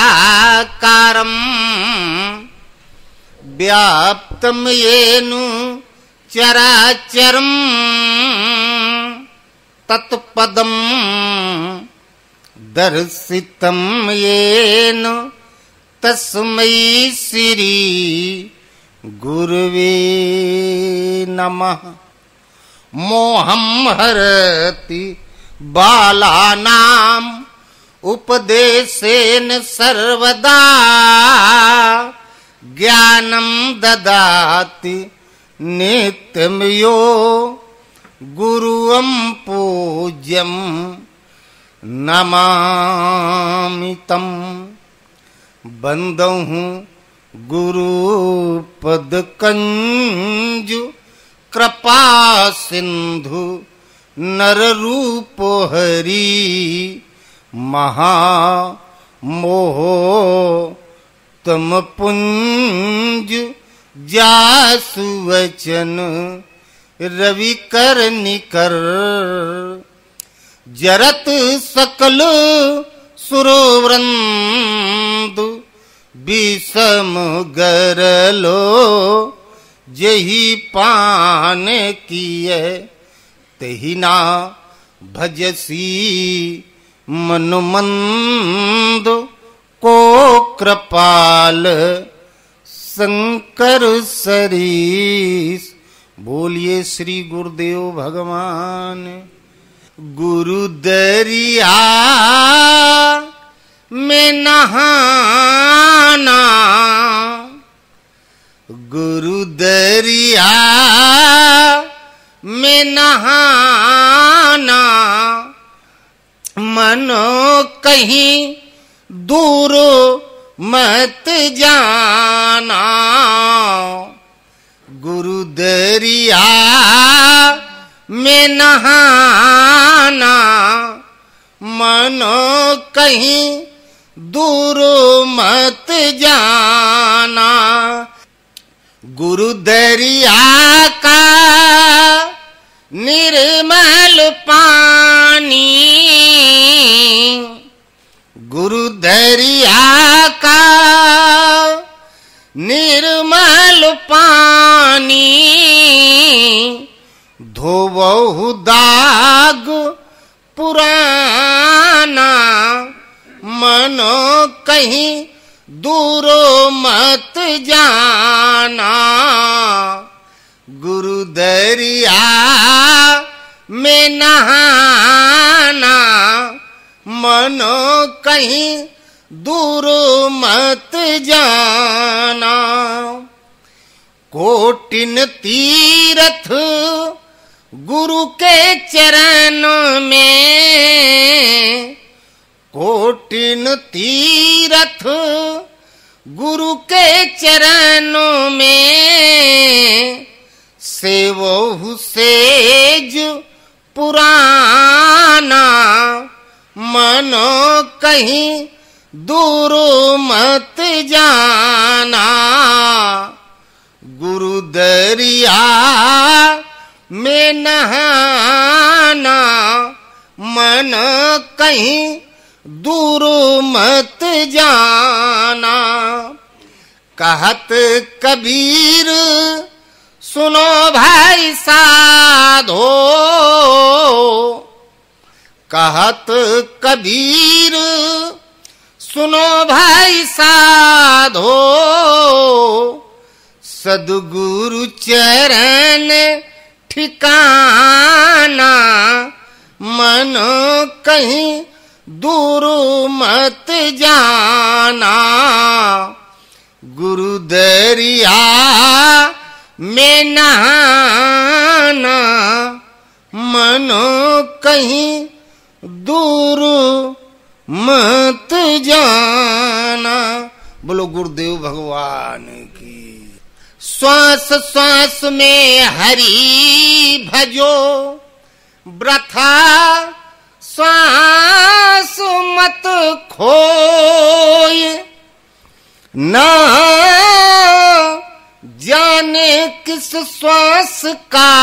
अखण्डमण्डलाकारं व्याप्तं येन चराचरं तत्पदं दर्शितं येन तस्मै श्री गुरुवे नमः। मोहं हरति बालानां उपदेशेन सर्वदा ज्ञानं ददाति नित्यं यो गुरुं पूज्यं नमामि तं। बंदहु गुरुपद कंजु कृपा सिंधु नर रूप हरि महा मोह तम पुंज जासु वचन रवि कर निकर। जरत सकल सुरवृंद विषम गरलो जही पान किए तही ना भजसी मनुमंद को कृपाल शंकर सरीस। बोलिए श्री गुरुदेव भगवान। गुरु दरिया में नहाना, गुरु दरिया में नहाना, मनो कहीं दूर मत जाना। गुरु दरिया में नहाना, मनो कहीं दूर मत जाना। गुरु दरिया का निर्मल पानी, गुरु दरिया का निर्मल पानी। धोवहु दाग पुराना, मनो कहीं दूर मत जाना। गुरु दरिया में नहाना, मनो कहीं दूर मत जाना। कोटिन तीरथ गुरु के चरणों में, कोटिन तीरथ गुरु के चरणों में। सेवहु सेज पुराना, मनो कहीं दूर मत जाना। गुरु दरिया में नहाना, मन कहीं दूर मत जाना। कहत कबीर सुनो भाई साधो, कहत कबीर सुनो भाई साधो। सद्गुरु चरण ठिकाना, मन कहीं दूर मत जाना। गुरु दरिया में नहाना, मन कहीं दूर मत जाना। बोलो गुरुदेव भगवान की। श्वास श्वास में हरि भजो, वृथा श्वास मत खोए, ना जाने किस श्वास का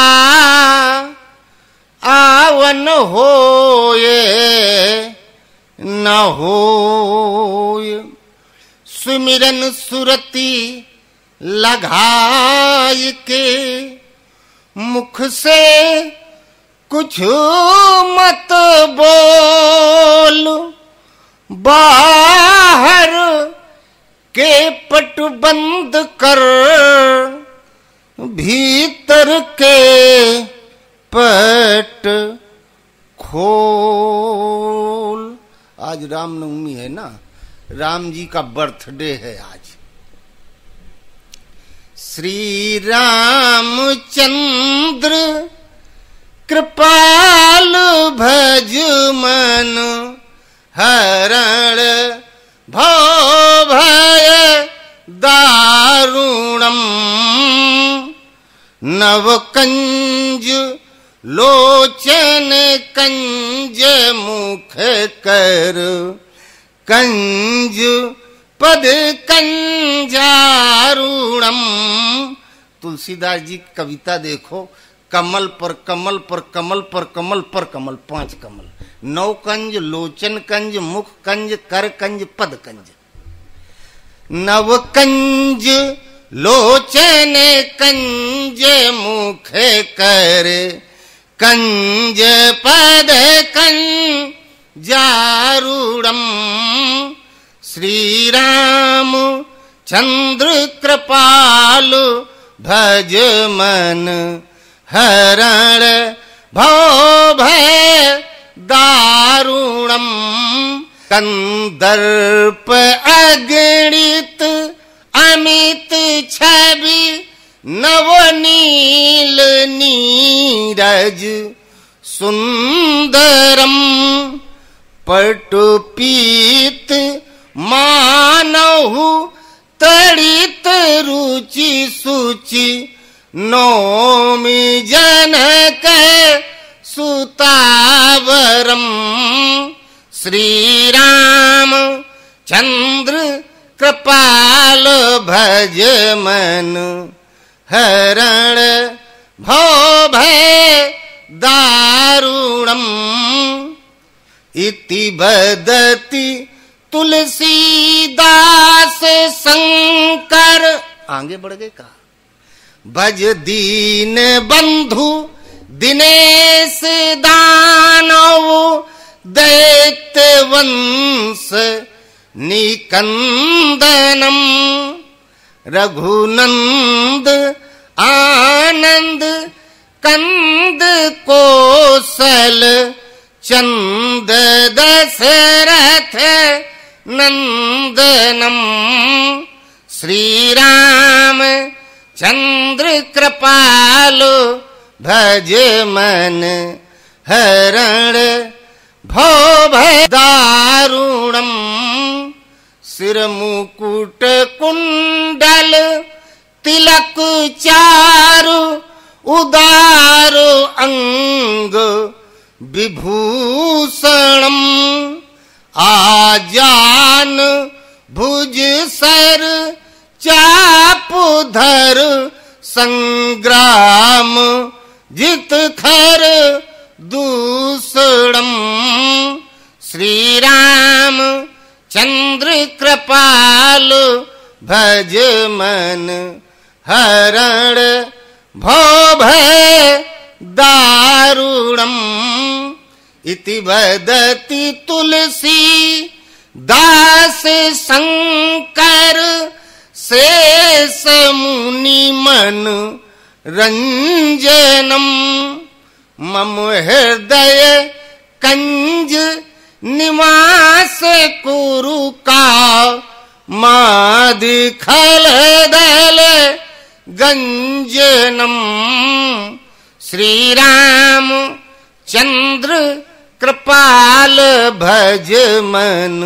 आवन होए न होए। सुमिरन सुरती लगाए के, मुख से कुछ मत बोल, बाहर के पट बंद कर, भीतर के पट खोल। आज रामनवमी है ना, राम जी का बर्थडे है आज। श्री रामचंद्र कृपाल भज मन, हरण भव भय दारुणम। नव कंज लोचन कंज मुख कर, कंज पद कंजारुणम। तुलसीदास जी की कविता देखो, कमल पर कमल पर कमल पर कमल पर कमल, 5 कमल। 9 कंज, लोचन कंज, मुख कंज, कर कंज, पद कंज। नव कंज लोचन कंज मुख कर, कंज पद कंजारुणम। श्री राम चंद्र कृपाल भज मन, हरण भव भय दारुणम। कंदर्प अगणित अमित छवि, नवनील नीरज सुंदरम। पटुपीत मानहु तड़ित रुचि सुचि, नौमि जनक सुतावरम। श्री राम चंद्र कृपाल भज मन, हरण भव भय दारुणम। इति बदति तुलसीदास शंकर। आगे बढ़ गए कहा, भज दीन बंधु दिनेश दानव, दैत्य वंश निकंदनम। रघुनंद आनंद कंद कोसल, चंद दशरथ नंदनम। श्री राम चंद्र कृपाल भज मन, हरण भव भय दारुणम। सिर मुकुट कुंडल तिलक चारु, उदार अंग विभूषणम। आजान भुज सर चापधर, संग्राम जित खर दूषणम। श्री राम चंद्र कृपाल भज मन, हरण भव भय दारुणम। इति वदति तुलसी दास शंकर, शेष मुनि मन रंजनम। मम हृदय कंज निवास कुरु का, मादि खल दल गंजनम। श्री राम चंद्र कृपाल भज मन,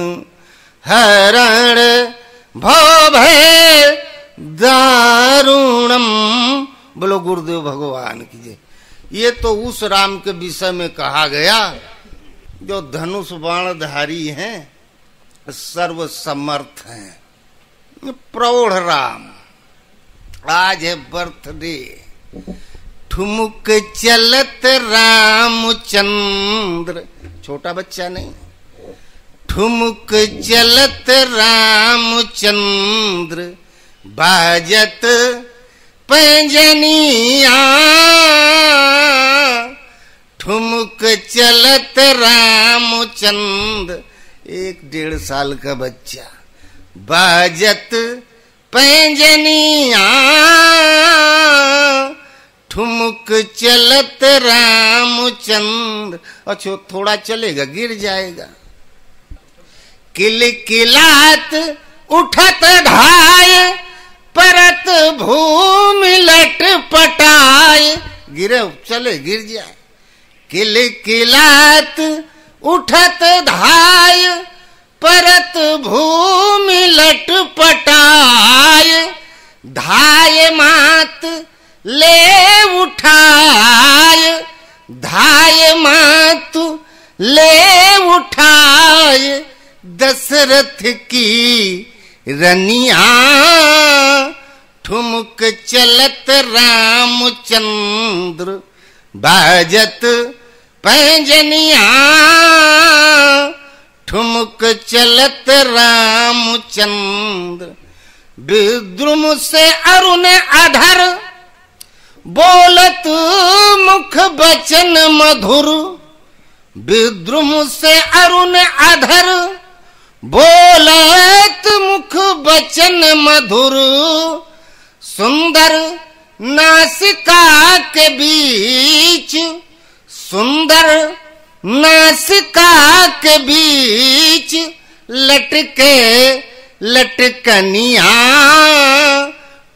हरण भव भय दारुणम। बोलो गुरुदेव भगवान की जय। ये तो उस राम के विषय में कहा गया जो धनुष बाणधारी हैं, सर्वसमर्थ हैं, प्रौढ़ राम। आज है बर्थडे। ठुमुक चलत रामचंद्र, छोटा बच्चा नहीं, ठुमुक चलत रामचंद्र, बाजत पैंजनिया। ठुमुक चलत रामचंद्र, 1-1.5 साल का बच्चा, बाजत पैंजनिया। ठुमुक चलत रामचंद्र। अच्छा थोड़ा चलेगा गिर जाएगा। किलकिलात उठत ढाय, परत भूमि लट पटाए। गिरे चले गिर जाए। किलकिलात उठत धाय, परत भूमि लट पटाए। धाय मात ले उठाए, धाय मात ले उठाए। दशरथ की रनिया, ठुमुक चलत रामचंद्र, बाजत पैंजनिया। ठुमुक चलत रामचंद्र, विद्रुम से अरुण अधर, बोलत मुख बचन मधुर। विद्रुम से अरुण अधर, बोलत मुख बचन मधुर। सुंदर नासिका के बीच, सुंदर नासिका के बीच, लटके लटकनिया।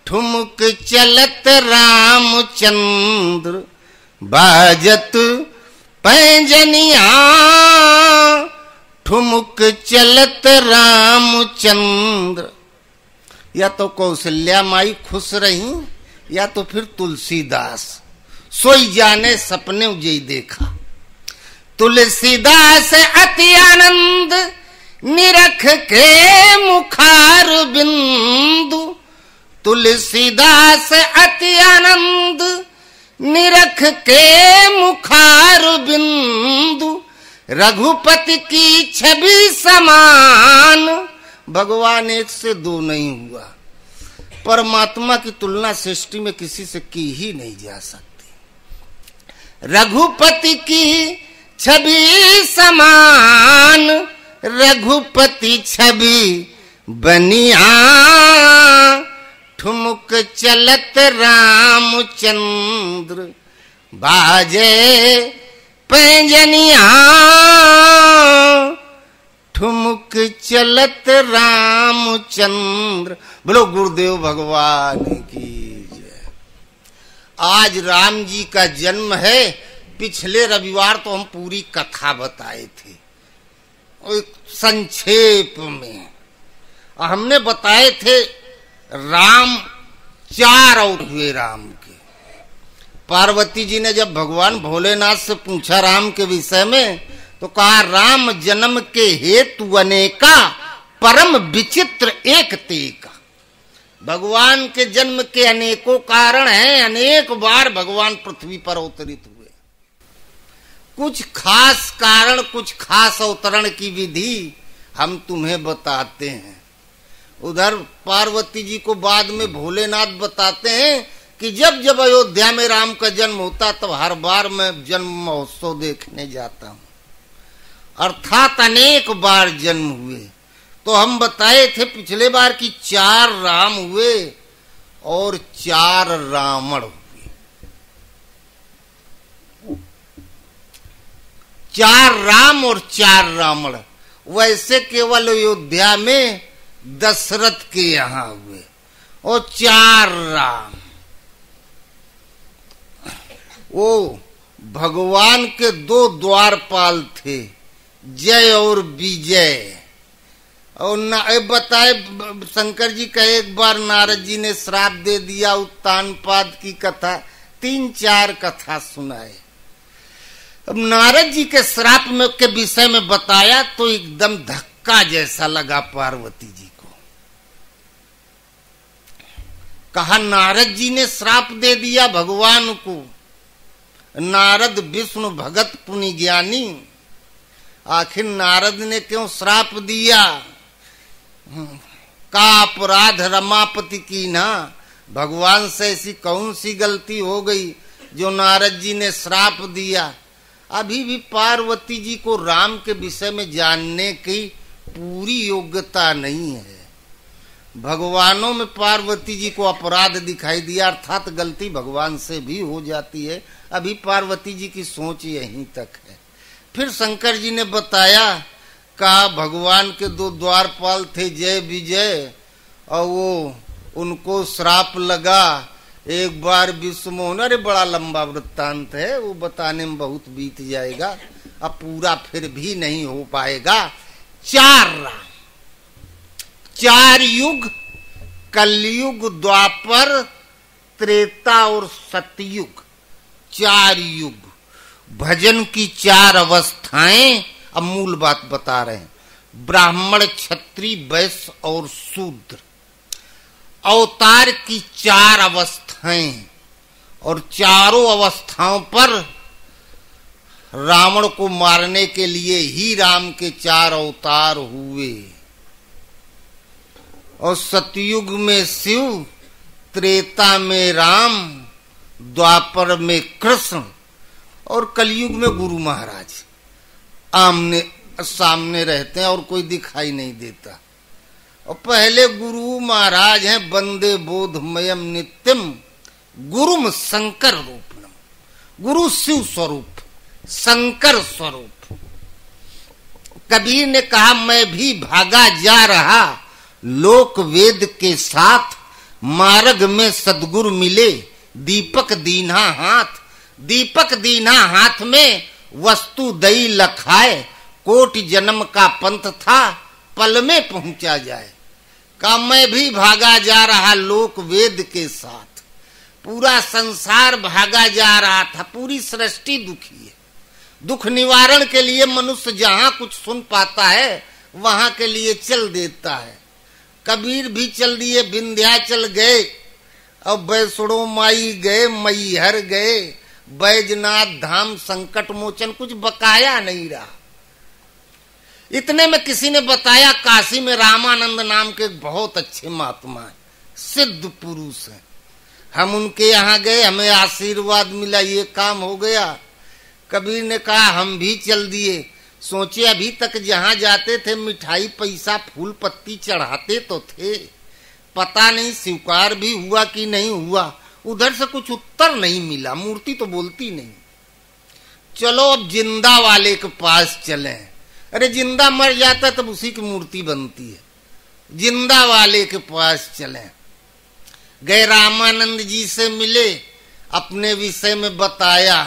ठुमुक चलत रामचंद्र, बाजत पैंजनिया। ठुमुक चलत रामचंद्र। या तो कौशल्या माई खुश रही, या तो फिर तुलसीदास। सोई जाने सपने उजई देखा। तुलसीदास अति आनंद, निरख के मुखार बिंदु। तुलसीदास अति आनंद, निरख के मुखार बिंदु। रघुपति की छवि समान, भगवान 1 से 2 नहीं हुआ। परमात्मा की तुलना सृष्टि में किसी से की ही नहीं जा सकती। रघुपति की छवि समान, रघुपति छवि बनिया। ठुमुक चलत रामचंद्र, बाजे पैंजनिया। ठुमुक चलत रामचंद्र। बोलो गुरुदेव भगवान की जय। आज राम जी का जन्म है। पिछले रविवार तो हम पूरी कथा बताए थे संक्षेप में। हमने बताए थे राम 4 अवतार हुए राम के। पार्वती जी ने जब भगवान भोलेनाथ से पूछा राम के विषय में, तो कहा राम जन्म के हेतु अनेका, परम विचित्र एक तेका। भगवान के जन्म के अनेकों कारण हैं। अनेक बार भगवान पृथ्वी पर अवतरित हुए। कुछ खास कारण, कुछ खास अवतरण की विधि हम तुम्हें बताते हैं। उधर पार्वती जी को बाद में भोलेनाथ बताते हैं कि जब जब अयोध्या में राम का जन्म होता तब हर बार मैं जन्म महोत्सव देखने जाता हूं। अर्थात अनेक बार जन्म हुए। तो हम बताए थे पिछले बार कि 4 राम हुए और 4 रावण हुए। 4 राम और 4 रावण। वैसे केवल अयोध्या में दशरथ के यहां हुए और 4 राम। वो भगवान के 2 द्वारपाल थे, जय और विजय। और बताए शंकर जी का एक बार नारद जी ने श्राप दे दिया उत्तानपाद की कथा, 3-4 कथा सुनाए। अब नारद जी के श्राप में के विषय में बताया तो एकदम धक्का जैसा लगा पार्वती जी को। कहा नारद जी ने श्राप दे दिया भगवान को। नारद विष्णु भगत पुनि ज्ञानी, आखिर नारद ने क्यों श्राप दिया? का अपराध रमापति की ना, भगवान से ऐसी कौन सी गलती हो गई जो नारद जी ने श्राप दिया? अभी भी पार्वती जी को राम के विषय में जानने की पूरी योग्यता नहीं है। भगवानों में पार्वती जी को अपराध दिखाई दिया, अर्थात गलती भगवान से भी हो जाती है। अभी पार्वती जी की सोच यहीं तक है। फिर शंकर जी ने बताया, कहा भगवान के 2 द्वारपाल थे जय विजय, और वो उनको श्राप लगा। एक बार विश्वमोहन, अरे बड़ा लंबा वृत्तांत है, वो बताने में बहुत बीत जाएगा, अब पूरा फिर भी नहीं हो पाएगा। 4 युग, कलयुग, द्वापर, त्रेता और सतयुग, 4 युग। भजन की 4 अवस्थाएं अब मूल बात बता रहे हैं। ब्राह्मण, क्षत्रिय, वैश्य और शूद्र। अवतार की 4 अवस्थाएं, और चारों अवस्थाओं पर रावण को मारने के लिए ही राम के 4 अवतार हुए। और सतयुग में शिव, त्रेता में राम, द्वापर में कृष्ण और कलयुग में गुरु महाराज आमने सामने रहते हैं और कोई दिखाई नहीं देता। और पहले गुरु महाराज हैं, वंदे बोधमयम नित्यम गुरुम शंकर रूपम। गुरु शिव स्वरूप, शंकर स्वरूप। कबीर ने कहा, मैं भी भागा जा रहा लोक वेद के साथ, मार्ग में सदगुरु मिले दीपक दीन्हा हाथ। दीपक दीन्हा हाथ में वस्तु दई लखाए, कोटि जन्म का पंथ था पल में पहुंचा जाए। का मैं भी भागा जा रहा लोक वेद के साथ। पूरा संसार भागा जा रहा था, पूरी सृष्टि दुखी है। दुख निवारण के लिए मनुष्य जहां कुछ सुन पाता है वहां के लिए चल देता है। कबीर भी चल दिए, विंध्याचल गए, और वैष्णो माई गए, मैहर गए, बैजनाथ धाम संकट मोचन, कुछ बकाया नहीं रहा। इतने में किसी ने बताया, काशी में रामानंद नाम के बहुत अच्छे महात्मा है, सिद्ध पुरुष है। हम उनके यहाँ गए, हमें आशीर्वाद मिला, ये काम हो गया। कबीर ने कहा हम भी चल दिए। सोचे अभी तक जहां जाते थे मिठाई, पैसा, फूल पत्ती चढ़ाते तो थे, पता नहीं स्वीकार भी हुआ कि नहीं हुआ। उधर से कुछ उत्तर नहीं मिला, मूर्ति तो बोलती नहीं। चलो अब जिंदा वाले के पास चले। अरे जिंदा मर जाता तब उसी की मूर्ति बनती है। जिंदा वाले के पास चले। गए, रामानंद जी से मिले, अपने विषय में बताया।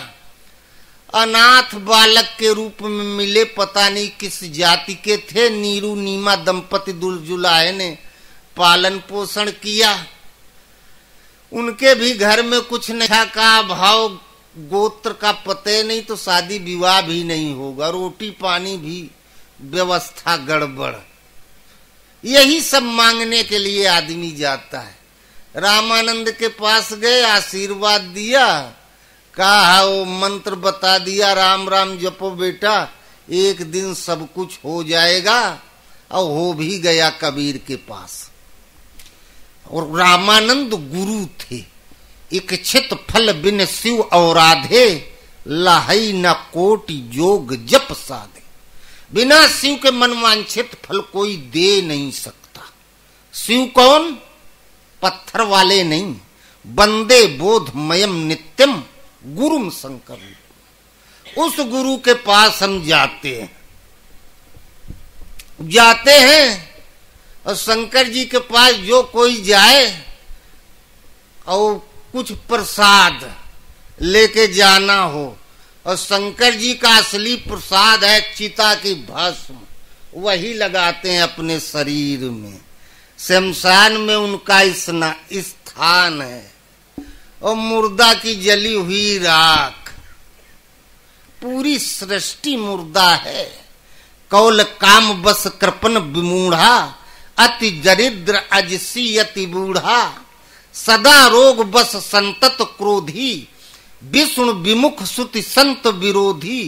अनाथ बालक के रूप में मिले, पता नहीं किस जाति के थे। नीरू नीमा दंपति दुलजुलाए ने पालन पोषण किया। उनके भी घर में कुछ नहीं का भाव, गोत्र का पते नहीं, तो शादी विवाह भी नहीं होगा, रोटी पानी भी व्यवस्था गड़बड़। यही सब मांगने के लिए आदमी जाता है। रामानंद के पास गए, आशीर्वाद दिया, कहा वो मंत्र बता दिया, राम राम जपो बेटा, एक दिन सब कुछ हो जाएगा। और हो भी गया कबीर के पास। और रामानंद गुरु थे। इच्छित फल बिन शिव औराधे, लाहई न कोटि जोग जप साधे। बिना शिव के मनवांछित फल कोई दे नहीं सकता। शिव कौन? पत्थर वाले नहीं। वंदे बोधमयम नित्यम गुरुम शंकर। उस गुरु के पास हम जाते हैं और शंकर जी के पास जो कोई जाए और कुछ प्रसाद लेके जाना हो, और शंकर जी का असली प्रसाद है चिता की भस्म, वही लगाते हैं अपने शरीर में। शमशान में उनका स्थान है। और मुर्दा की जली हुई राख, पूरी सृष्टि मुर्दा है। कौल काम बस कृपन विमूढ़ा, अति दरिद्र अजसी अति बूढ़ा। सदा रोग बस संतत क्रोधी, विष्णु विमुख सुति संत विरोधी।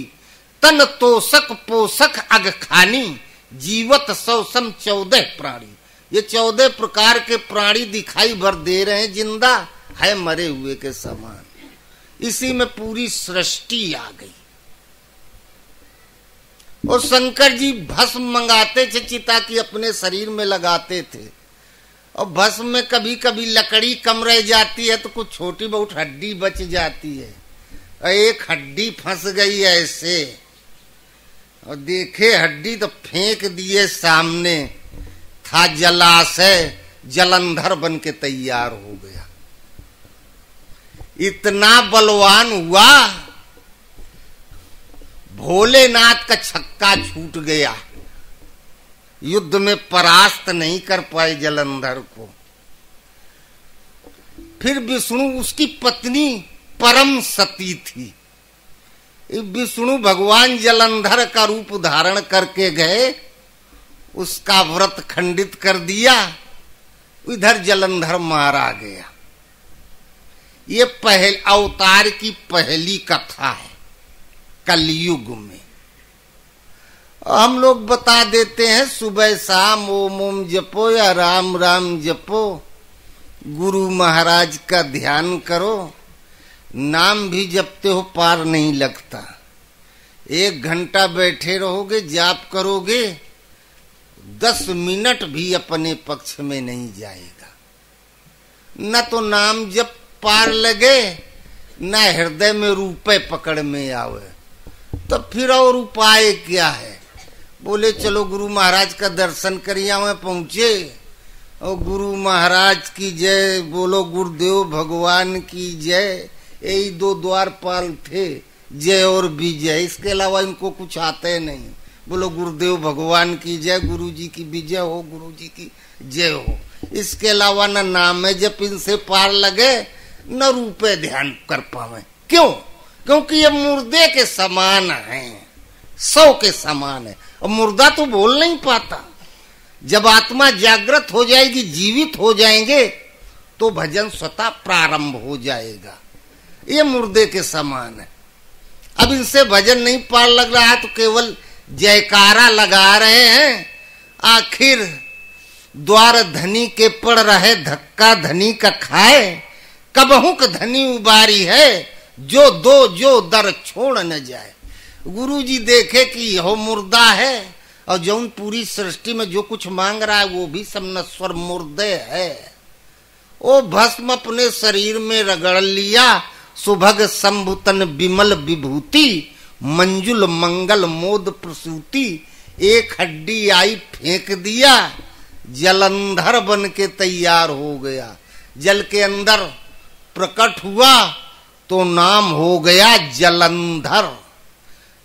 तन तोषक पोषक अग खानी, जीवत सौ सम 14 प्राणी। ये 14 प्रकार के प्राणी दिखाई भर दे रहे हैं, जिंदा है मरे हुए के समान। इसी में पूरी सृष्टि आ गई। और शंकर जी भस्म मंगाते थे, चिता की अपने शरीर में लगाते थे। और भस्म में कभी कभी लकड़ी कम रह जाती है तो कुछ छोटी बहुत हड्डी बच जाती है। और एक हड्डी फंस गई ऐसे, और देखे हड्डी तो फेंक दिए सामने। था जलाशय, जलंधर बन के तैयार हो गया। इतना बलवान हुआ, भोलेनाथ का छक्का छूट गया। युद्ध में परास्त नहीं कर पाए जलंधर को। फिर विष्णु, उसकी पत्नी परम सती थी। विष्णु भगवान जलंधर का रूप धारण करके गए, उसका व्रत खंडित कर दिया। इधर जलंधर मारा गया। ये पहले अवतार की पहली कथा है कलयुग में। हम लोग बता देते हैं सुबह शाम ओम ओम जपो या राम राम जपो, गुरु महाराज का ध्यान करो। नाम भी जपते हो पार नहीं लगता। 1 घंटा बैठे रहोगे, जाप करोगे, 10 मिनट भी अपने पक्ष में नहीं जाएगा। न तो नाम जप पार लगे, न हृदय में रुपए पकड़ में आवे। तो फिर और उपाय क्या है? बोले चलो गुरु महाराज का दर्शन करिया में पहुंचे, और गुरु महाराज की जय बोलो, गुरुदेव भगवान की जय। यही 2 द्वारपाल थे, जय और विजय। इसके अलावा इनको कुछ आते नहीं। बोलो गुरुदेव भगवान की जय, गुरु जी की विजय हो, गुरु जी की जय हो। इसके अलावा न नाम है जब इनसे पार लगे, न रूपे ध्यान कर पावे। क्यों? क्योंकि ये मुर्दे के समान हैं, 100 के समान है। और मुर्दा तो बोल नहीं पाता। जब आत्मा जागृत हो जाएगी, जीवित हो जाएंगे, तो भजन स्वतः प्रारंभ हो जाएगा। ये मुर्दे के समान है। अब इनसे भजन नहीं पार लग रहा है तो केवल जयकारा लगा रहे हैं। आखिर द्वार धनी के पड़ रहे, धक्का धनी का खाए। कबहुक धनी उबारी है, जो दो जो दर छोड़ न जाए। गुरु जी देखे कि यह मुर्दा है, और जौन पूरी सृष्टि में जो कुछ मांग रहा है वो भी सब नश्वर मुर्दे है। वो भस्म अपने शरीर में रगड़ लिया। सुभग संभुतन विमल विभूति, मंजुल मंगल मोद प्रसूति। एक हड्डी आई फेंक दिया, जलंधर बन के तैयार हो गया। जल के अंदर प्रकट हुआ तो नाम हो गया जलंधर।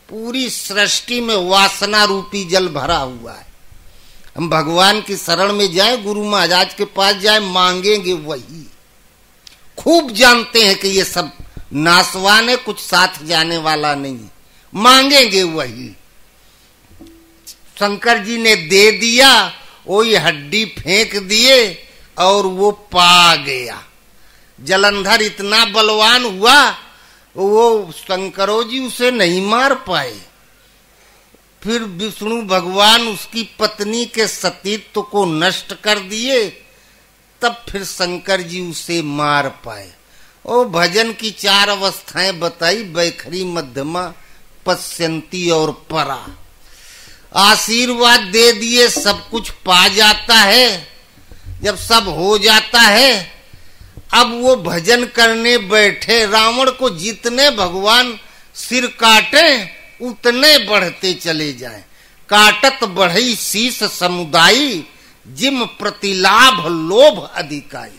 पूरी सृष्टि में वासना रूपी जल भरा हुआ है। हम भगवान की शरण में जाए, गुरु महाराज के पास जाए, मांगेंगे वही। खूब जानते हैं कि ये सब नासवान है, कुछ साथ जाने वाला नहीं। मांगेंगे वही। शंकर जी ने दे दिया, वही हड्डी फेंक दिए और वो पा गया। जलंधर इतना बलवान हुआ, वो शंकरो जी उसे नहीं मार पाए। फिर विष्णु भगवान उसकी पत्नी के सतीत्व को नष्ट कर दिए, तब फिर शंकर जी उसे मार पाए। और भजन की 4 अवस्थाएं बताई, बैखरी, मध्यमा, पश्यंती और परा। आशीर्वाद दे दिए, सब कुछ पा जाता है। जब सब हो जाता है, अब वो भजन करने बैठे। रावण को जितने भगवान सिर काटे उतने बढ़ते चले जाएं। काटत बढ़ई शीस समुदायी, जिम प्रतिलाभ लोभ अधिकाई।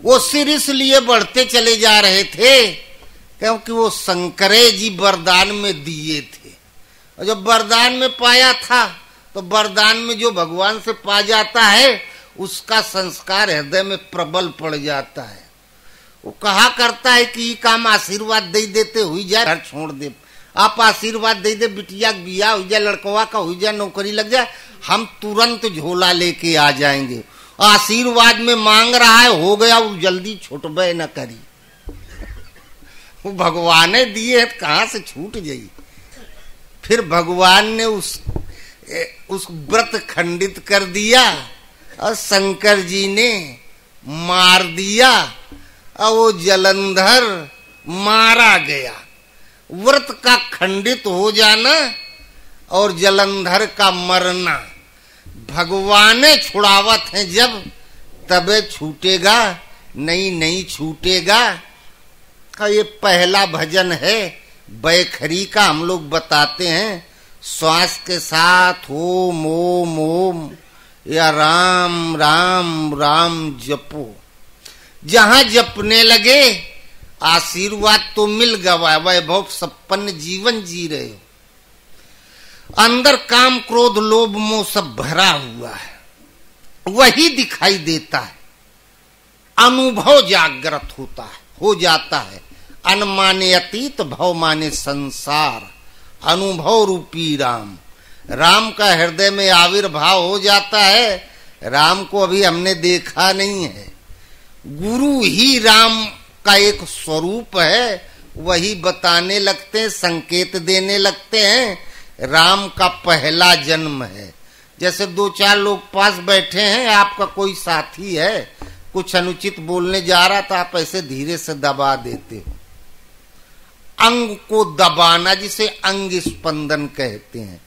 वो सिर इसलिए बढ़ते चले जा रहे थे क्योंकि वो शंकरे जी वरदान में दिए थे। और जब वरदान में पाया था तो वरदान में जो भगवान से पा जाता है उसका संस्कार हृदय में प्रबल पड़ जाता है। वो कहा करता है कि ये काम आशीर्वाद दे देते हुई जाए, घर छोड़ दे, आप आशीर्वाद दे दे, बिटिया बिया हो जाए, लड़कवा का हो जाए, नौकरी लग जाए, हम तुरंत झोला लेके आ जाएंगे। आशीर्वाद में मांग रहा है, हो गया, वो जल्दी छुटबे न करी। वो भगवान ने दिए है, कहां से छूट जाई। फिर भगवान ने उस व्रत खंडित कर दिया और शंकर जी ने मार दिया और वो जलंधर मारा गया। व्रत का खंडित हो जाना और जलंधर का मरना भगवान छुड़ावत है, जब तबे छूटेगा, नहीं छूटेगा। ये पहला भजन है बैखरी का, हम लोग बताते हैं श्वास के साथ ओम ओम ओम या राम राम राम जपो। जहां जपने लगे आशीर्वाद तो मिल गया, वैभव संपन्न जीवन जी रहे हो। अंदर काम क्रोध लोभ मोह सब भरा हुआ है, वही दिखाई देता है। अनुभव जागृत होता है, हो जाता है। अन माने अतीत, भव माने संसार, अनुभव रूपी राम। राम का हृदय में आविर्भाव हो जाता है। राम को अभी हमने देखा नहीं है, गुरु ही राम का एक स्वरूप है, वही बताने लगते हैं, संकेत देने लगते हैं। राम का पहला जन्म है। जैसे दो चार लोग पास बैठे हैं, आपका कोई साथी है, कुछ अनुचित बोलने जा रहा था, आप ऐसे धीरे से दबा देते हो। अंग को दबाना, जिसे अंग स्पंदन कहते हैं,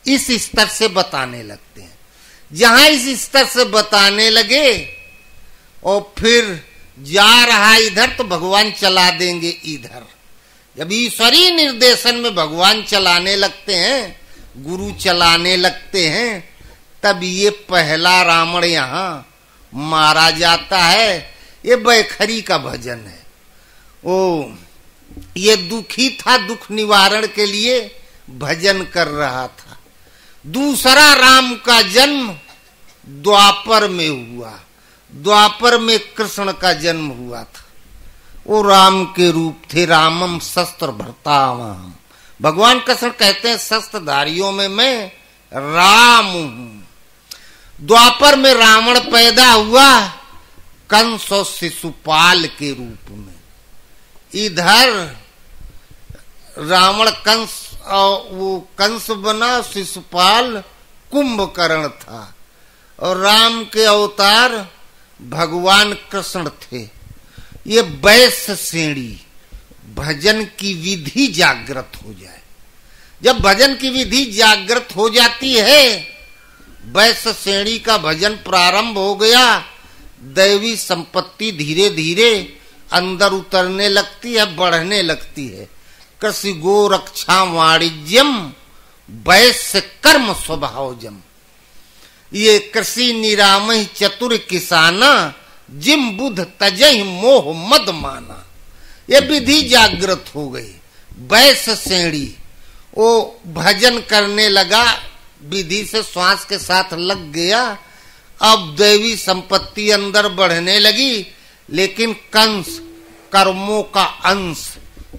इस स्तर से बताने लगते हैं। जहां इस स्तर से बताने लगे और फिर जा रहा इधर तो भगवान चला देंगे इधर। जब ईश्वरीय निर्देशन में भगवान चलाने लगते हैं, गुरु चलाने लगते हैं, तब ये पहला रावण यहां मारा जाता है। ये बैखरी का भजन है। ओ ये दुखी था, दुख निवारण के लिए भजन कर रहा था। दूसरा राम का जन्म द्वापर में हुआ। द्वापर में कृष्ण का जन्म हुआ था। वो राम के रूप थे, रामम शस्त्र भर्तावाम। भगवान कृष्ण कहते हैं शस्त्रधारियों में मैं राम हूं। द्वापर में रावण पैदा हुआ कंस और शिशुपाल के रूप में। इधर रावण कंस, वो कंस बना, शिशुपाल कुंभकर्ण था, और राम के अवतार भगवान कृष्ण थे। ये वैश्य श्रेणी, भजन की विधि जागृत हो जाए। जब भजन की विधि जागृत हो जाती है, वैश्य श्रेणी का भजन प्रारंभ हो गया, दैवी संपत्ति धीरे धीरे अंदर उतरने लगती है, बढ़ने लगती है। कृषि गो रक्षा वाणिज्यम वैश्य कर्म स्वभावजम। ये कृषि निरामय चतुर किसाना, जिम बुध तजहि मोह मद माना। ये विधि जागृत हो गई। वैश्य श्रेणी वो भजन करने लगा, विधि से श्वास के साथ लग गया। अब दैवी संपत्ति अंदर बढ़ने लगी, लेकिन कंस कर्मों का अंश,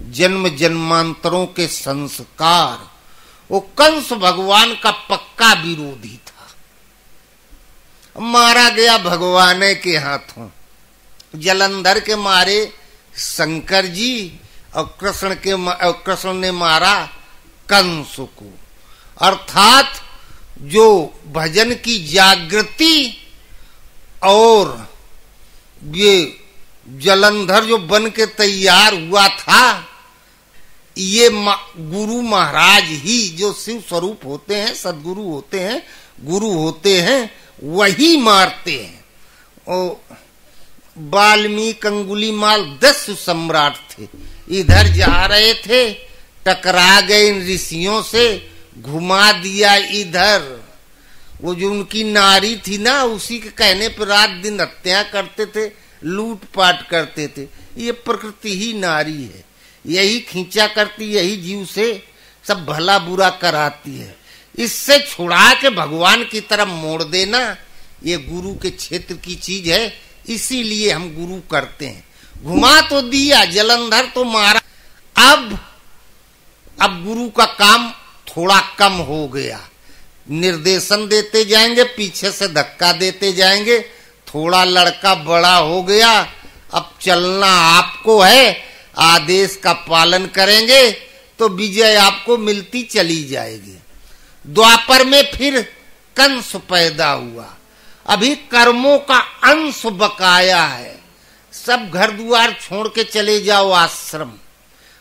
जन्म जन्मांतरों के संस्कार, वो कंस भगवान का पक्का विरोधी था, मारा गया भगवान के हाथों। जलंधर के मारे शंकर जी, और कृष्ण ने मारा कंस को। अर्थात जो भजन की जागृति और ये जलंधर जो बन के तैयार हुआ था, ये गुरु महाराज ही जो शिव स्वरूप होते हैं, सदगुरु होते हैं, गुरु होते हैं, वही मारते हैं। और वाल्मीकि अंगुलीमाल 10 सम्राट थे, इधर जा रहे थे, टकरा गए इन ऋषियों से, घुमा दिया इधर। वो जो उनकी नारी थी ना, उसी के कहने पर रात दिन हत्या करते थे, लूट पाट करते थे। ये प्रकृति ही नारी है, यही खींचा करती, यही जीव से सब भला बुरा कराती है। इससे छुड़ा के भगवान की तरफ मोड़ देना, ये गुरु के क्षेत्र की चीज है। इसीलिए हम गुरु करते हैं। घुमा तो दिया, जलंधर तो मारा, अब गुरु का काम थोड़ा कम हो गया। निर्देशन देते जाएंगे, पीछे से धक्का देते जाएंगे। थोड़ा लड़का बड़ा हो गया, अब चलना आपको है, आदेश का पालन करेंगे तो विजय आपको मिलती चली जाएगी। द्वापर में फिर कंस पैदा हुआ, अभी कर्मों का अंश बकाया है। सब घर द्वार छोड़ के चले जाओ आश्रम,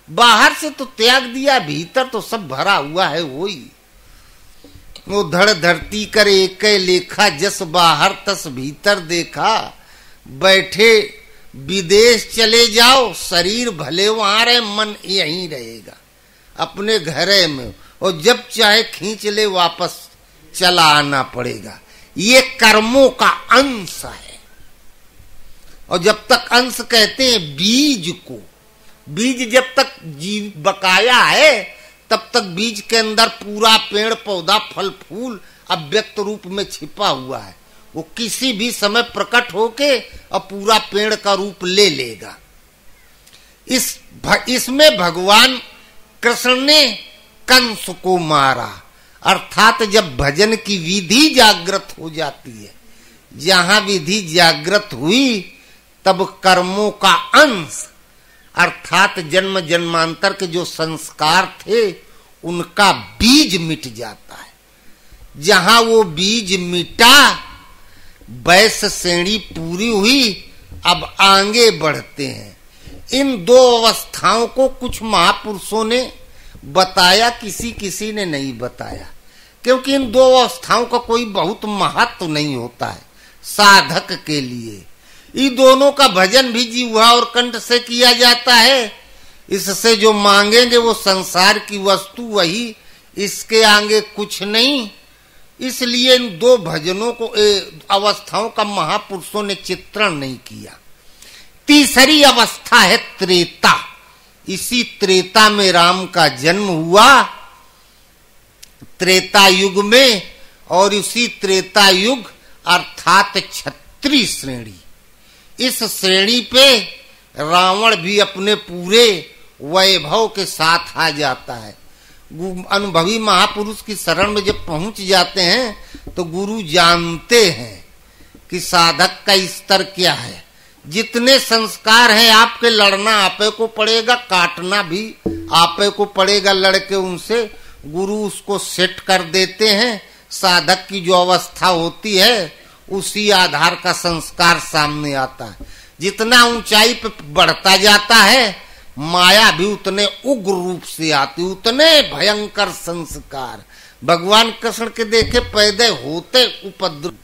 बाहर से तो त्याग दिया, भीतर तो सब भरा हुआ है। वही वो धड़ धरती कर एक लेखा, जस बाहर तस भीतर देखा। बैठे विदेश चले जाओ, शरीर भले वहां रहे, मन यहीं रहेगा अपने घरे में, और जब चाहे खींच ले वापस चला आना पड़ेगा। ये कर्मों का अंश है। और जब तक अंश कहते हैं बीज को, बीज जब तक जीव बकाया है तब तक बीज के अंदर पूरा पेड़ पौधा फल फूल अव्यक्त रूप में छिपा हुआ है। वो किसी भी समय प्रकट होके और पूरा पेड़ का रूप ले लेगा। इसमें भगवान कृष्ण ने कंस को मारा, अर्थात जब भजन की विधि जागृत हो जाती है, जहां विधि जागृत हुई तब कर्मों का अंश अर्थात जन्म जन्मांतर के जो संस्कार थे उनका बीज मिट जाता है। जहां वो बीज मिटा, वैश्य श्रेणी पूरी हुई, अब आगे बढ़ते हैं। इन दो अवस्थाओं को कुछ महापुरुषों ने बताया, किसी किसी ने नहीं बताया, क्योंकि इन दो अवस्थाओं का कोई बहुत महत्व नहीं होता है साधक के लिए। ये दोनों का भजन भी जिह्वा और कंठ से किया जाता है। इससे जो मांगेंगे वो संसार की वस्तु वही, इसके आगे कुछ नहीं। इसलिए इन दो भजनों को अवस्थाओं का महापुरुषों ने चित्रण नहीं किया। तीसरी अवस्था है त्रेता। इसी त्रेता में राम का जन्म हुआ, त्रेता युग में। और इसी त्रेता युग अर्थात क्षत्रिय श्रेणी, इस श्रेणी पे रावण भी अपने पूरे वैभव के साथ आ जाता है। अनुभवी महापुरुष की शरण में जब पहुंच जाते हैं तो गुरु जानते हैं कि साधक का स्तर क्या है। जितने संस्कार हैं आपके, लड़ना आपे को पड़ेगा, काटना भी आपे को पड़ेगा लड़के उनसे। गुरु उसको सेट कर देते हैं। साधक की जो अवस्था होती है उसी आधार का संस्कार सामने आता है। जितना ऊंचाई पे बढ़ता जाता है, माया भी उतने उग्र रूप से आती, उतने भयंकर संस्कार। भगवान कृष्ण के देखे पैदा होते उपद्रव।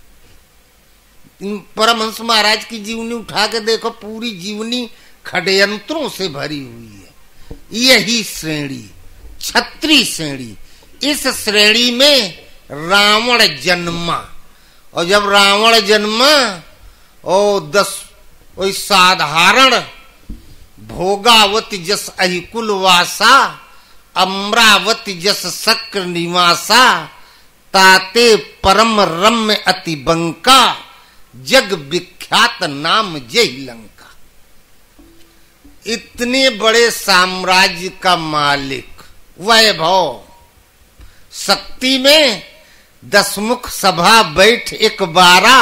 परमहंस महाराज की जीवनी उठा के देखो, पूरी जीवनी षड्यंत्रों से भरी हुई है। यही श्रेणी क्षत्रिय श्रेणी, इस श्रेणी में रावण जन्मा। और जब रावण जन्मा और साधारण भोगावती जस अहिकुल वासा, अमरावती जस शक्र निवासा, ताते परम रम्य अति बंका, जग विख्यात नाम जय लंका। इतने बड़े साम्राज्य का मालिक, वैभव, शक्ति में दसमुख सभा बैठ एक बारा,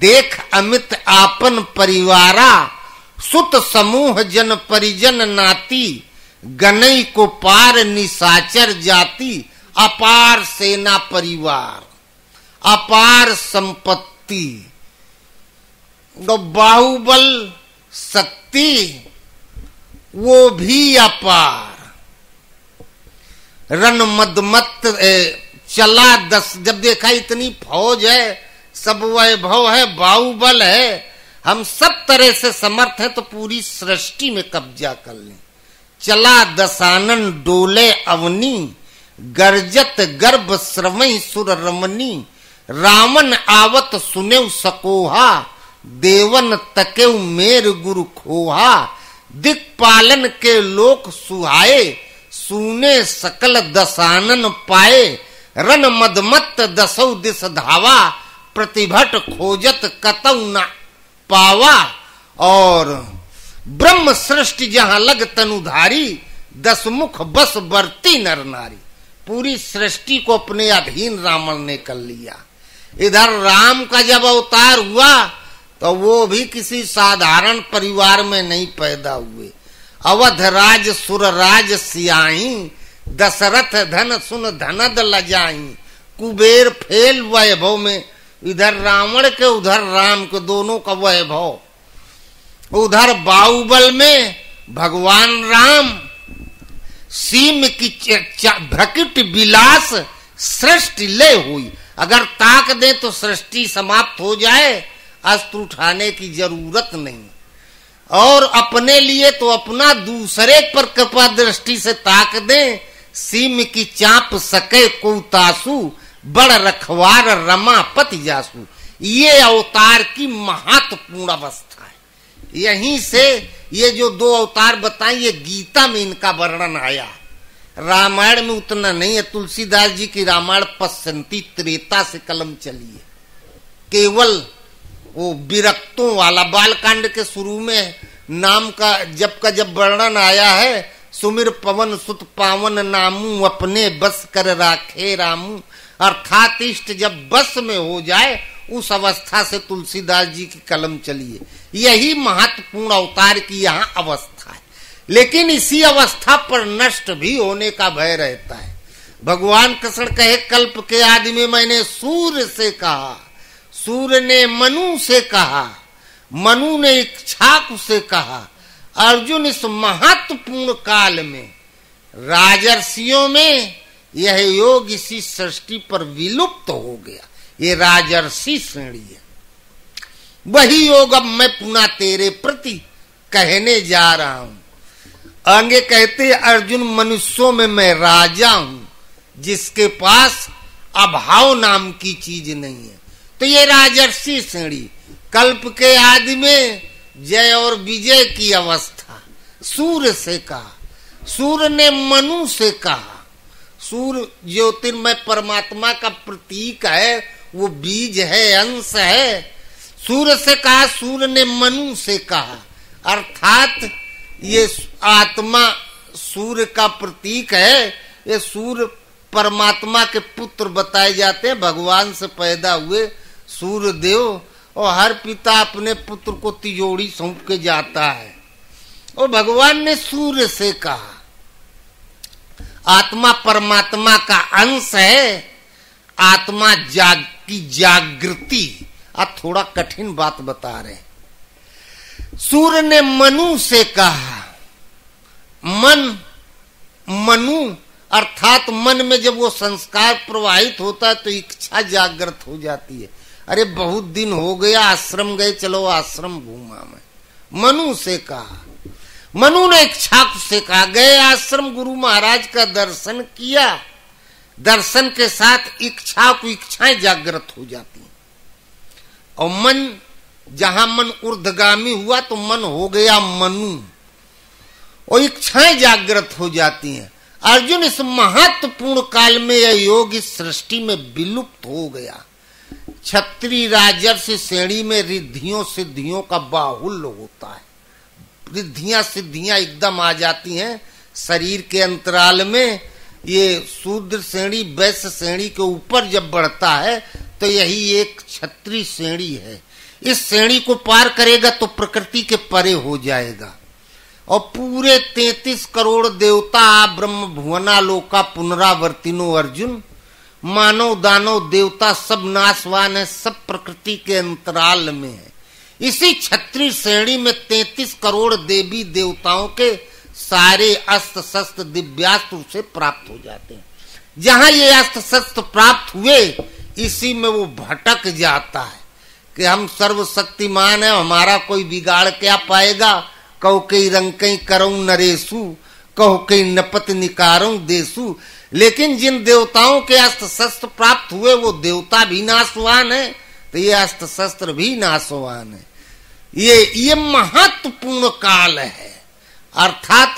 देख अमित आपन परिवारा, सुत समूह जन परिजन नाती, गनई को पार निशाचर जाति, अपार सेना परिवार, अपार संपत्ति, बाहुबल शक्ति वो भी अपार। रन मदमत चला 10, जब देखा इतनी फौज है, सब वैभव है, बाहुबल है, हम सब तरह से समर्थ है तो पूरी सृष्टि में कब्जा कर लें। चला दशानन डोले अवनी, गर्जत गर्भ श्रवई सुर रमनी, रामन आवत सुनेव सकोहा, देवन तकेव मेर गुरु खोहा, दिक्पालन के लोक सुहाए, सुने सकल दशानन पाए, रन मदमत्त दसौ दिस धावा, प्रतिभट खोजत कतौ न पावा। और ब्रह्म सृष्टि जहां लग तनुधारी, दस मुख बस बरती नर नारी। पूरी सृष्टि को अपने अधीन रावण ने कर लिया। इधर राम का जब अवतार हुआ तो वो भी किसी साधारण परिवार में नहीं पैदा हुए। अवध राज सुर राज सियाई, दशरथ धन सुन धनद लजाई। कुबेर फेल वैभव में, इधर रावण के उधर राम के, दोनों का वैभव। उधर बाहुबल में भगवान राम, सीम की भ्रकिट विलास सृष्टि ले हुई। अगर ताक दे तो सृष्टि समाप्त हो जाए, अस्त्र उठाने की जरूरत नहीं। और अपने लिए तो अपना, दूसरे पर कृपा दृष्टि से ताक दे। सीम की चाप सके को तासु, बड़ रखवार रमा पति जासु। ये अवतार की महत्वपूर्ण अवस्था है। यहीं से ये जो दो अवतार बताए, ये गीता में इनका वर्णन आया। रामायण में उतना नहीं है। तुलसीदास जी की रामायण पश्चंती त्रेता से कलम चली है। केवल वो विरक्तों वाला बालकांड के शुरू में नाम का जब वर्णन आया है, सुमिर पवन सुत पावन नामू, अपने बस कर राखे रामू। अर्थात इष्ट जब बस में हो जाए, उस अवस्था से तुलसीदास जी की कलम चली है। यही महत्वपूर्ण अवतार की यहाँ अवस्था है। लेकिन इसी अवस्था पर नष्ट भी होने का भय रहता है। भगवान कृष्ण कहे, कल्प के आदि में मैंने सूर्य से कहा, सूर्य ने मनु से कहा, मनु ने इक्ष्वाकु से कहा। अर्जुन इस महत्वपूर्ण काल में राजर्षियों में यह योग इसी सृष्टि पर विलुप्त हो गया। ये राजर्षि श्रेणी है। वही योग अब मैं पुनः तेरे प्रति कहने जा रहा हूं। आगे कहते, अर्जुन मनुष्यों में मैं राजा हूं, जिसके पास अभाव नाम की चीज नहीं है। तो ये राजर्षि श्रेणी, कल्प के आदि में जय और विजय की अवस्था। सूर्य से कहा, सूर्य ने मनु से कहा। सूर्य ज्योतिर्मय परमात्मा का प्रतीक है, वो बीज है, अंश है। सूर्य से कहा, सूर्य ने मनु से कहा। अर्थात ये आत्मा सूर्य का प्रतीक है। ये सूर्य परमात्मा के पुत्र बताए जाते हैं। भगवान से पैदा हुए सूर्य देव, और हर पिता अपने पुत्र को तिजोरी सौंप के जाता है। और भगवान ने सूर्य से कहा, आत्मा परमात्मा का अंश है। आत्मा की जागृति। अब थोड़ा कठिन बात बता रहे। सूर्य ने मनु से कहा, मनु अर्थात मन में जब वो संस्कार प्रवाहित होता है तो इच्छा जागृत हो जाती है। अरे बहुत दिन हो गया, आश्रम गए, चलो आश्रम घूमा मैं। मनु से कहा, मनु ने इक्ष्वाकु से कहा, गए आश्रम, गुरु महाराज का दर्शन किया। दर्शन के साथ इक्ष्वाकु इच्छाएं जागृत हो जाती हैं। और मन, जहां मन ऊर्ध्वगामी हुआ तो मन हो गया मनु, और इच्छाएं जागृत हो जाती हैं। अर्जुन, इस महत्वपूर्ण काल में यह योग इस सृष्टि में विलुप्त हो गया। क्षत्रिय राजर्षि श्रेणी में रिद्धियों सिद्धियों का बाहुल्य होता है। रिद्धियां सिद्धियां एकदम आ जाती हैं शरीर के अंतराल में। ये शूद्र श्रेणी वैश्य श्रेणी के ऊपर जब बढ़ता है तो यही एक क्षत्रिय श्रेणी है। इस श्रेणी को पार करेगा तो प्रकृति के परे हो जाएगा। और पूरे 33 करोड़ देवता ब्रह्म भुवना लोका पुनरावर्तिनो अर्जुन, मानव दानव देवता सब नाशवान है, सब प्रकृति के अंतराल में है। इसी क्षत्रिय श्रेणी में 33 करोड़ देवी देवताओं के सारे अस्त्र शस्त्र दिव्यास्त्र से प्राप्त हो जाते हैं। जहां ये अस्त्र शस्त्र प्राप्त हुए, इसी में वो भटक जाता है कि हम सर्वशक्तिमान है, हमारा कोई बिगाड़ क्या पाएगा। कहो कई रंग कई करऊं नरेशु, कहो कई नपत निकारऊं देशु। लेकिन जिन देवताओं के अस्त्र शस्त्र प्राप्त हुए वो देवता भी नाशवान है, तो ये अस्त्र शस्त्र भी नाशवान है। ये महत्वपूर्ण काल है। अर्थात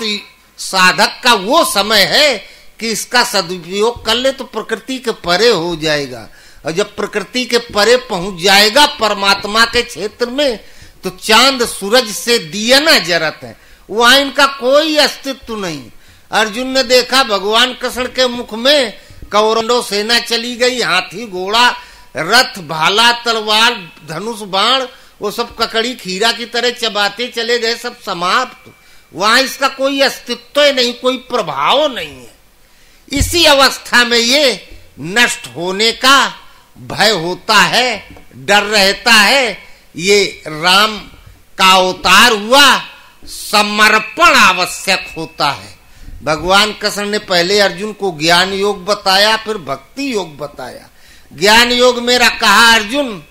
साधक का वो समय है कि इसका सदुपयोग कर ले तो प्रकृति के परे हो जाएगा, और जब प्रकृति के परे पहुंच जाएगा परमात्मा के क्षेत्र में, तो चांद सूरज से दिया ना जरत है, वहां इनका कोई अस्तित्व नहीं। अर्जुन ने देखा भगवान कृष्ण के मुख में कौरवों सेना चली गई, हाथी घोड़ा रथ भाला तलवार धनुष बाण वो सब ककड़ी खीरा की तरह चबाते चले गए, सब समाप्त। वहां इसका कोई अस्तित्व नहीं, कोई प्रभाव नहीं है। इसी अवस्था में ये नष्ट होने का भय होता है, डर रहता है। ये राम का अवतार हुआ, समर्पण आवश्यक होता है। भगवान कृष्ण ने पहले अर्जुन को ज्ञान योग बताया, फिर भक्ति योग बताया। ज्ञान योग में कहा अर्जुन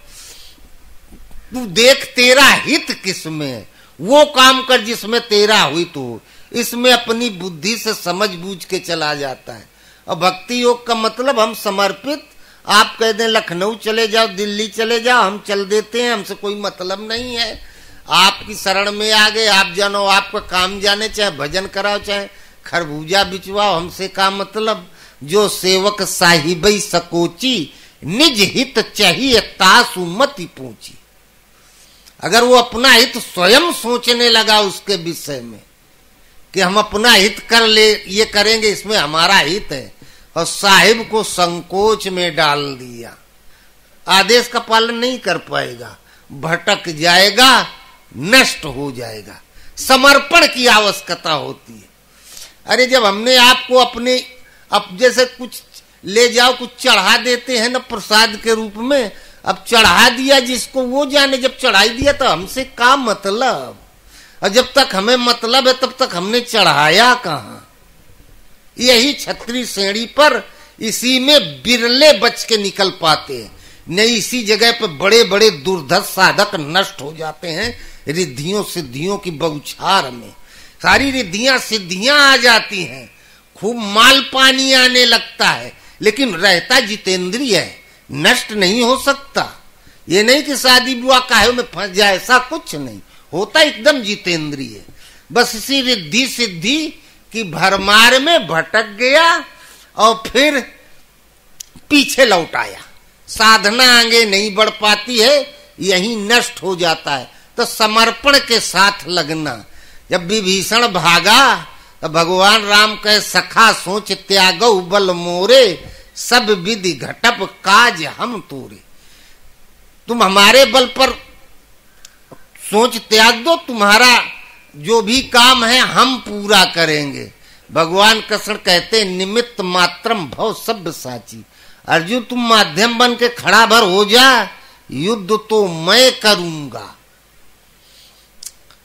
तू देख तेरा हित किसमें है, वो काम कर जिसमें तेरा हित हो। इसमें अपनी बुद्धि से समझ बूझ के चला जाता है। और भक्ति योग का मतलब हम समर्पित, आप कह दें लखनऊ चले जाओ, दिल्ली चले जाओ, हम चल देते हैं, हमसे कोई मतलब नहीं है। आपकी शरण में आ गए, आप जानो, आपका काम जाने, चाहे भजन कराओ चाहे खरबूजा बिचवाओ, हमसे का मतलब। जो सेवक साहिबई सकोची, निज हित चाहिए तासु मति पूछी। अगर वो अपना हित स्वयं सोचने लगा उसके विषय में कि हम अपना हित कर ले, ये करेंगे, इसमें हमारा हित है, और साहिब को संकोच में डाल दिया, आदेश का पालन नहीं कर पाएगा, भटक जाएगा, नष्ट हो जाएगा। समर्पण की आवश्यकता होती है। अरे जब हमने आपको अपने जैसे कुछ ले जाओ, कुछ चढ़ा देते हैं ना प्रसाद के रूप में, अब चढ़ा दिया जिसको वो जाने, जब चढ़ाई दिया तो हमसे का मतलब, और जब तक हमें मतलब है तब तक हमने चढ़ाया कहां। यही छतरी श्रेणी पर इसी में बिरले बच के निकल पाते हैं, नहीं इसी जगह पे बड़े बड़े दुर्धर्ष साधक नष्ट हो जाते हैं। रिद्धियों सिद्धियों की बौछार में सारी रिद्धियां सिद्धियां आ जाती हैं, खूब माल पानी आने लगता है, लेकिन रहता जितेंद्रिय है, नष्ट नहीं हो सकता। ये नहीं कि शादी विवाह काहे में फंस जाए, ऐसा कुछ नहीं होता, एकदम जितेंद्रिय। बस इसी रिद्धि सिद्धि की भरमार में भटक गया और फिर पीछे लौट आया, साधना आगे नहीं बढ़ पाती है, यही नष्ट हो जाता है। तो समर्पण के साथ लगना। जब विभीषण भागा तो भगवान राम कहे सखा सोच त्यागौ बल मोरे, सब विधि घटप काज हम तोरे। तुम हमारे बल पर सोच त्याग दो, तुम्हारा जो भी काम है हम पूरा करेंगे। भगवान कृष्ण कहते निमित्त मात्रम भव सभ्य साची। अर्जुन तुम माध्यम बन के खड़ा भर हो जा, युद्ध तो मैं करूंगा।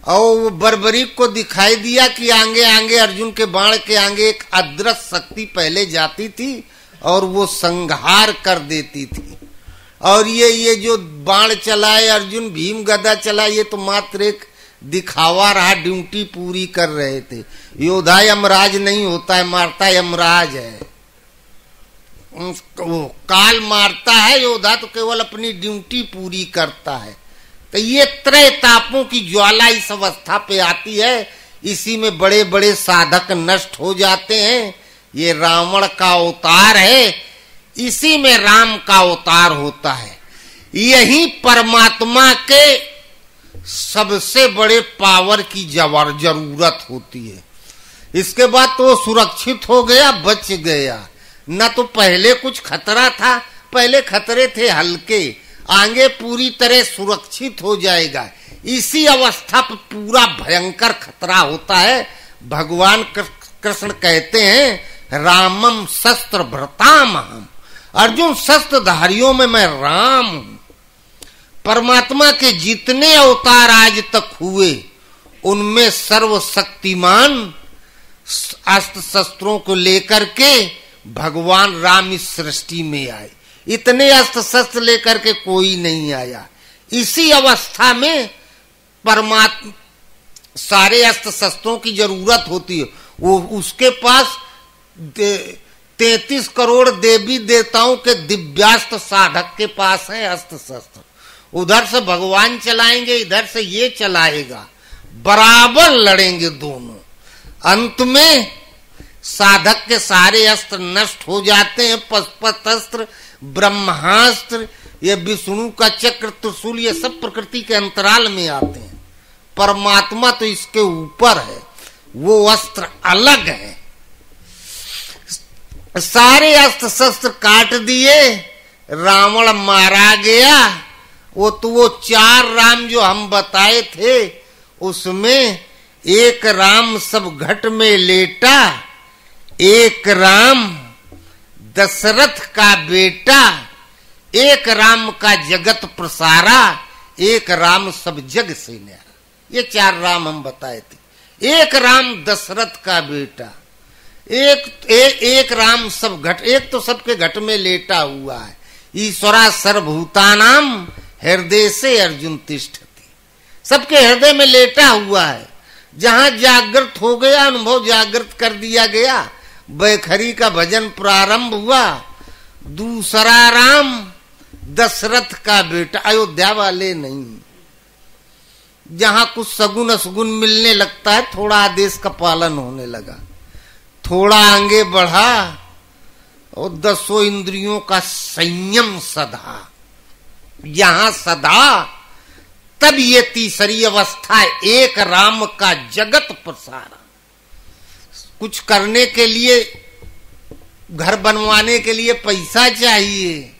और बर्बरीक को दिखाई दिया कि आगे आगे अर्जुन के बाण के आगे एक अदृश्य शक्ति पहले जाती थी और वो संहार कर देती थी। और ये जो बाण चलाए अर्जुन, भीम गदा चलाए, ये तो मात्र एक दिखावा रहा, ड्यूटी पूरी कर रहे थे। योद्धा यमराज नहीं होता है, मारता यमराज है। वो काल मारता है, योद्धा तो केवल अपनी ड्यूटी पूरी करता है। तो ये त्रय तापों की ज्वाला इस अवस्था पे आती है, इसी में बड़े बड़े साधक नष्ट हो जाते हैं। ये रावण का अवतार है, इसी में राम का अवतार होता है। यही परमात्मा के सबसे बड़े पावर की जरूरत होती है। इसके बाद तो सुरक्षित हो गया, बच गया। न तो पहले कुछ खतरा था, पहले खतरे थे हल्के, आगे पूरी तरह सुरक्षित हो जाएगा। इसी अवस्था पर पूरा भयंकर खतरा होता है। भगवान कृष्ण कहते हैं रामम शस्त्र भ्रताम हम। अर्जुन शस्त्रधारियों में मैं राम हूं। परमात्मा के जितने अवतार आज तक हुए उनमें सर्वशक्तिमान अस्त्र शस्त्रों को लेकर के भगवान राम इस सृष्टि में आए। इतने अस्त्र शस्त्र लेकर के कोई नहीं आया। इसी अवस्था में परमात्मा सारे अस्त्र शस्त्रों की जरूरत होती है। वो उसके पास 33 करोड़ देवी देवताओं के दिव्यास्त्र साधक के पास है अस्त्र शस्त्र। उधर से भगवान चलाएंगे, इधर से ये चलाएगा, बराबर लड़ेंगे दोनों। अंत में साधक के सारे अस्त्र नष्ट हो जाते हैं। पशुपत अस्त्र, ब्रह्मास्त्र, ये विष्णु का चक्र, त्रिशूल, ये सब प्रकृति के अंतराल में आते हैं। परमात्मा तो इसके ऊपर है, वो अस्त्र अलग है। सारे अस्त्र शस्त्र काट दिए, रावण मारा गया। वो 4 राम जो हम बताए थे, उसमें एक राम सब घट में लेटा, एक राम दशरथ का बेटा, एक राम का जगत प्रसारा, एक राम सब जग से न्यारा। ये 4 राम हम बताए थे। एक राम दशरथ का बेटा, एक राम सब घट, एक तो सबके घट में लेटा हुआ है। ईश्वरा सर्वभूतानाम हृदय से अर्जुन तिष्ठति, सबके हृदय में लेटा हुआ है। जहां जागृत हो गया, अनुभव जागृत कर दिया गया, बैखरी का भजन प्रारंभ हुआ। दूसरा राम दशरथ का बेटा, अयोध्या वाले नहीं। जहां कुछ सगुन असगुन मिलने लगता है, थोड़ा आदेश का पालन होने लगा, थोड़ा आगे बढ़ा और 10 इंद्रियों का संयम सदा, यहां सदा, तब ये तीसरी अवस्था, एक राम का जगत प्रसारा। कुछ करने के लिए, घर बनवाने के लिए पैसा चाहिए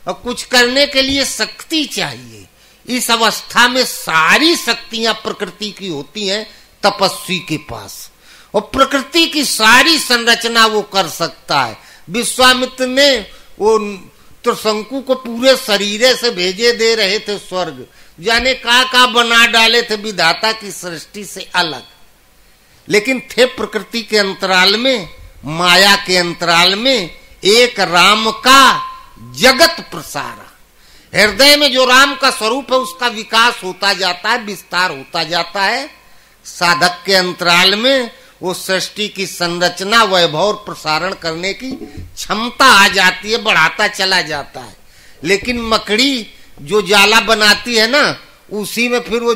और कुछ करने के लिए शक्ति चाहिए। इस अवस्था में सारी शक्तियां प्रकृति की होती हैं तपस्वी के पास, और प्रकृति की सारी संरचना वो कर सकता है। विश्वामित्र ने वो त्रिशंकु को पूरे शरीर से भेजे दे रहे थे स्वर्ग, जाने का बना डाले थे विधाता की सृष्टि से अलग, लेकिन थे प्रकृति के अंतराल में, माया के अंतराल में। एक राम का जगत प्रसारा, हृदय में जो राम का स्वरूप है उसका विकास होता जाता है, विस्तार होता जाता है। साधक के अंतराल में वो सृष्टि की संरचना, वैभव और प्रसारण करने की क्षमता आ जाती है, बढ़ाता चला जाता है। लेकिन मकड़ी जो जाला बनाती है ना, उसी में फिर वो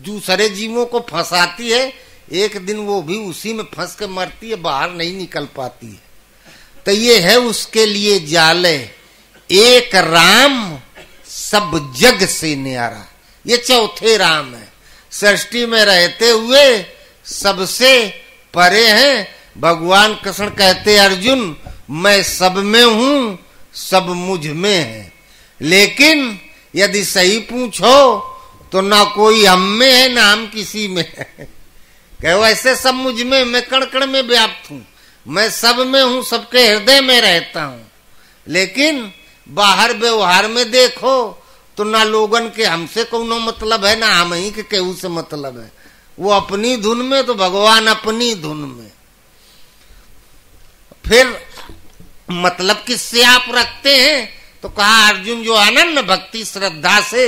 दूसरे जीवों को फंसाती है, एक दिन वो भी उसी में फंस के मरती है, बाहर नहीं निकल पाती है। तो ये है उसके लिए जाले, एक राम सब जग से न्यारा। ये चौथे राम है, सृष्टि में रहते हुए सबसे परे हैं। भगवान कृष्ण कहते अर्जुन, मैं सब में हूं, सब मुझ में है। लेकिन यदि सही पूछो तो ना कोई हम में है, ना हम किसी में है। कहो ऐसे सब मुझ में, मैं कण कण में व्याप्त हूं, मैं सब में हूं, सबके हृदय में रहता हूं। लेकिन बाहर व्यवहार में देखो तो ना लोगन के हमसे कोनो मतलब है, ना हम ही के केहू से मतलब है। वो अपनी धुन में, तो भगवान अपनी धुन में। फिर मतलब किससे आप रखते हैं? तो कहा अर्जुन जो अनन्य भक्ति श्रद्धा से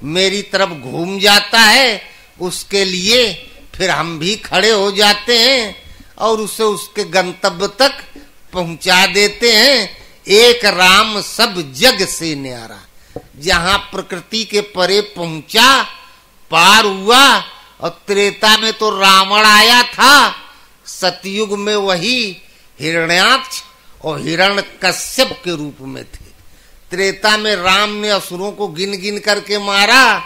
मेरी तरफ घूम जाता है, उसके लिए फिर हम भी खड़े हो जाते हैं और उसे उसके गंतव्य तक पहुंचा देते हैं। एक राम सब जग से न्यारा, जहां प्रकृति के परे पहुंचा, पार हुआ। और त्रेता में तो रावण आया था, सतयुग में वही हिरण्याक्ष और हिरण्यकश्यप के रूप में थे। त्रेता में राम ने असुरों को गिन गिन करके मारा,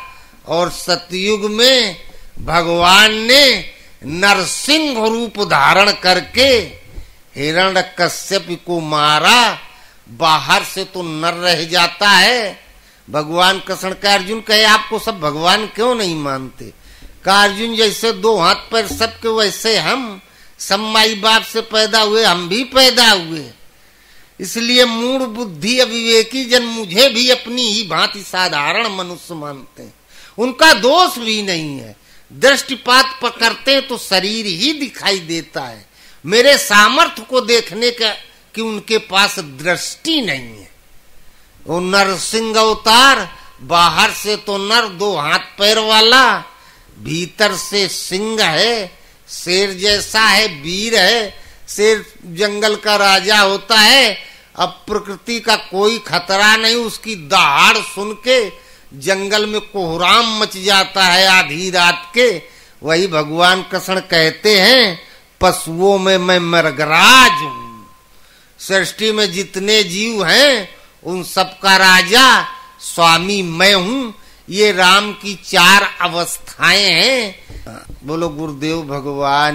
और सतयुग में भगवान ने नरसिंह रूप धारण करके हिरण्यकश्यप को मारा। बाहर से तो नर रह जाता है। भगवान कृष्ण का अर्जुन कहे आपको सब भगवान क्यों नहीं मानते? का अर्जुन जैसे 2 हाथ पैर सबके, वैसे हम सब माई बाप से पैदा हुए, हम भी पैदा हुए। इसलिए मूढ़ बुद्धि अविवेकी जन मुझे भी अपनी ही भांति साधारण मनुष्य मानते हैं। उनका दोष भी नहीं है, दृष्टिपात करते हैं तो शरीर ही दिखाई देता है। मेरे सामर्थ्य को देखने का कि उनके पास दृष्टि नहीं है। वो नरसिंह अवतार, बाहर से तो नर 2 हाथ पैर वाला, भीतर से सिंह है, शेर जैसा है, वीर है। शेर जंगल का राजा होता है, अब प्रकृति का कोई खतरा नहीं, उसकी दहाड़ सुन के जंगल में कोहराम मच जाता है आधी रात के। वही भगवान कृष्ण कहते हैं पशुओं में मैं मृगराज हूं। सृष्टि में जितने जीव हैं उन सबका राजा स्वामी मैं हूं। ये राम की 4 अवस्थाएं हैं। बोलो गुरुदेव भगवान।